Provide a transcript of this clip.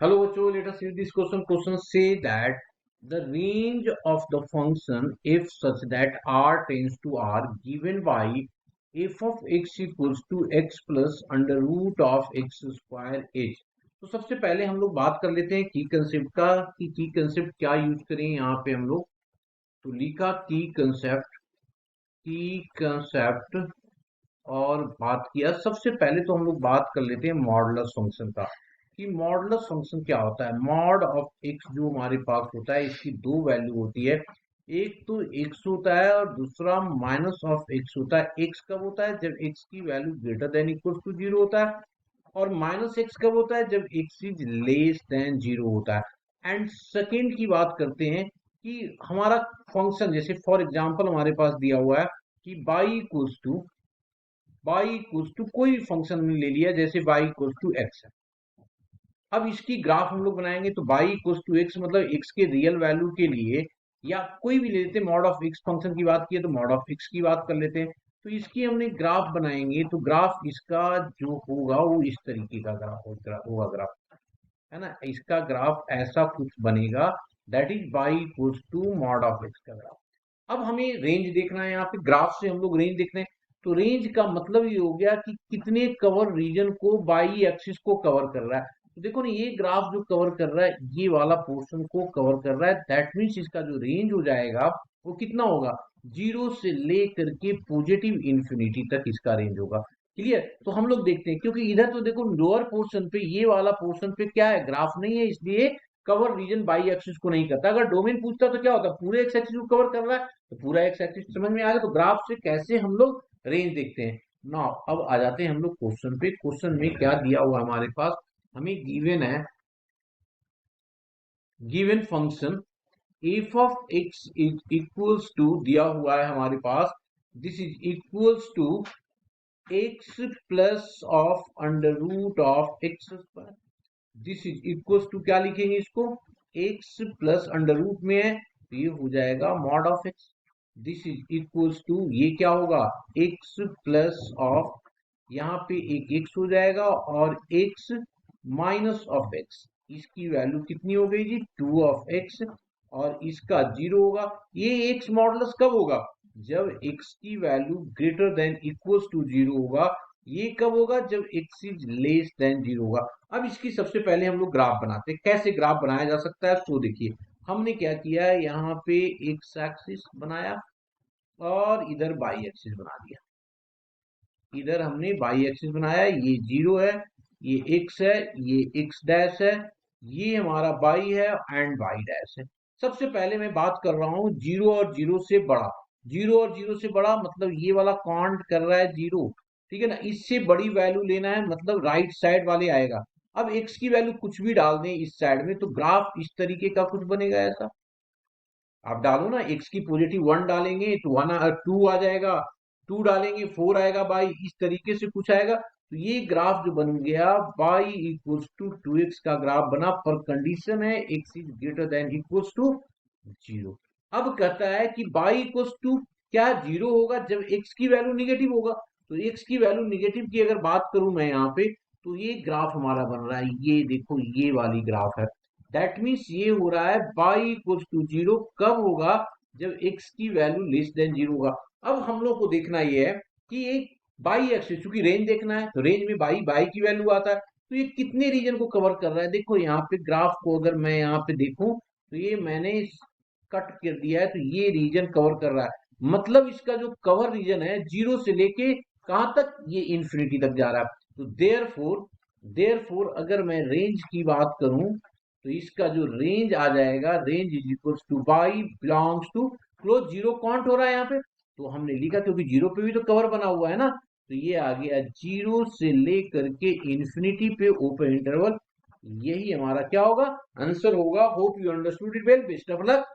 Hello, Ocho. Let us see this question. Question say that the range of the function f such that r tends to r given by f of x equals to x plus under root of x square h. तो सबसे पहले हम लोग बात कर लेते हैं की कंसेप्ट का कि की कंसेप्ट क्या यूज करें यहाँ पे हम लोग। तो लिखा की कंसेप्ट और बात किया। सबसे पहले तो हम लोग बात कर लेते हैं मॉडुलस फंक्शन का कि मॉडुलस फंक्शन क्या होता है। मॉड ऑफ एक्स जो हमारे पास होता है इसकी दो वैल्यू होती है, एक तो एक्स होता है और दूसरा माइनस ऑफ एक्स होता है। एक्स कब होता है? जब एक्स की value greater than equal to zero होता है, और माइनस एक्स कब होता है? जब x is less than zero होता है। एंड सेकेंड की बात करते हैं कि हमारा फंक्शन जैसे फॉर एग्जाम्पल हमारे पास दिया हुआ है कि y इक्वल्स टू कोई भी फंक्शन हमने ले लिया जैसे y इक्वल्स टू एक्स है। अब इसकी ग्राफ हम लोग बनाएंगे तो y इक्वल्स टू एक्स मतलब x के रियल वैल्यू के लिए या कोई भी ले लेते हैं। मॉड ऑफ x फंक्शन की बात की है तो मॉड ऑफ x की बात कर लेते हैं। तो इसकी हमने ग्राफ बनाएंगे तो ग्राफ इसका जो होगा वो इस तरीके का ग्राफ होगा ग्राफ, है ना। इसका ग्राफ ऐसा कुछ बनेगा, that is y equals to mod of x का ग्राफ। अब हमें रेंज देखना है, यहाँ पे ग्राफ से हम लोग रेंज देख रहे हैं। तो रेंज का मतलब ये हो गया कि कितने कवर रीजन को बाई एक्सिस को कवर कर रहा है। तो देखो ना, ये ग्राफ जो कवर कर रहा है ये वाला पोर्शन को कवर कर रहा है, दैट मीन्स इसका जो रेंज हो जाएगा वो कितना होगा? जीरो से लेकर के पॉजिटिव इंफिनिटी तक इसका रेंज होगा। क्लियर? तो हम लोग देखते हैं, क्योंकि इधर तो देखो लोअर पोर्शन पे, ये वाला पोर्शन पे क्या है? ग्राफ नहीं है, इसलिए कवर रीजन बाई एक्सिस को नहीं करता। अगर डोमेन पूछता तो क्या होता? पूरे एक्स एक्सिस को कवर कर रहा है, तो पूरा एक्स एक्सिस समझ में आ गया। तो ग्राफ से कैसे हम लोग रेंज देखते हैं ना। अब आ जाते हैं हम लोग क्वेश्चन पे। क्वेश्चन में क्या दिया हुआ हमारे पास? हमें गिवन है, given function F of X is equals to दिया हुआ है हमारे पास, this is equals to X plus of under root of X square. This is equals to क्या लिखेंगे इसको? एक्स प्लस अंडर रूट में है तो ये हो जाएगा mod of x. This is equals to ये क्या होगा? एक्स प्लस ऑफ, यहाँ पे एक एक्स हो जाएगा और एक्स माइनस ऑफ एक्स। इसकी वैल्यू कितनी हो गई जी? टू ऑफ एक्स, और इसका जीरो होगा। ये एक्स मॉडुलस कब होगा? जब एक्स की value greater than equals to zero होगा। ये कब होगा? जब x is less than zero होगा। अब इसकी सबसे पहले हम लोग ग्राफ बनाते हैं। कैसे ग्राफ बनाया जा सकता है? तो देखिए, हमने क्या किया है, यहाँ पे एक्स एक्सिस बनाया और इधर बाई एक्सिस बना दिया। इधर हमने बाई एक्सिस बनाया, ये जीरो है, ये एक्स है, ये एक्स डैश है, ये हमारा बाई है एंड बाई डैश है। सबसे पहले मैं बात कर रहा हूँ जीरो और जीरो से बड़ा। जीरो और जीरो से बड़ा मतलब ये वाला काउंट कर रहा है जीरो, ठीक है ना। इससे बड़ी वैल्यू लेना है मतलब राइट साइड वाले आएगा। अब एक्स की वैल्यू कुछ भी डाल दें इस साइड में तो ग्राफ इस तरीके का कुछ बनेगा ऐसा। आप डालो ना, एक्स की पॉजिटिव वन डालेंगे तो वन टू आ जाएगा, टू डालेंगे फोर आएगा, बाई इस तरीके से कुछ आएगा। तो ये ग्राफ जो बन गया y equals to two x का ग्राफ बना, पर कंडीशन है x is greater than equals to zero. अब कहता है कि बाई इक्वल्स टू क्या जीरो होगा जब एक्स की वैल्यू निगेटिव होगा। तो एक्स की वैल्यू निगेटिव की अगर बात करूं मैं यहाँ पे, तो ये ग्राफ हमारा बन रहा है, ये देखो ये वाली ग्राफ है। दैट मीन्स ये हो रहा है बाई इक्वल्स टू जीरो कब होगा? जब एक्स की वैल्यू लेस देन जीरो होगा। अब हम लोग को देखना ये है कि एक बाई एक्सिस, चूंकि रेंज देखना है तो रेंज में बाई बाई की वैल्यू आता है, तो ये कितने रीजन को कवर कर रहा है? देखो यहाँ पे ग्राफ को अगर मैं यहाँ पे देखूं तो ये मैंने कट कर दिया है, तो ये रीजन कवर कर रहा है। मतलब इसका जो कवर रीजन है जीरो से लेके कहां तक? ये इंफिनिटी तक जा रहा है। तो देयरफॉर अगर मैं रेंज की बात करूं तो इसका जो रेंज आ जाएगा, range is equals to y belongs to close zero. Count हो रहा है यहाँ पे तो हमने लिखा, क्योंकि जीरो पे भी तो कवर बना हुआ है ना, तो ये आ गया जीरो से लेकर के इंफिनिटी पे ओपन इंटरवल। यही हमारा क्या होगा? आंसर होगा। Hope you understood it well. Best of luck.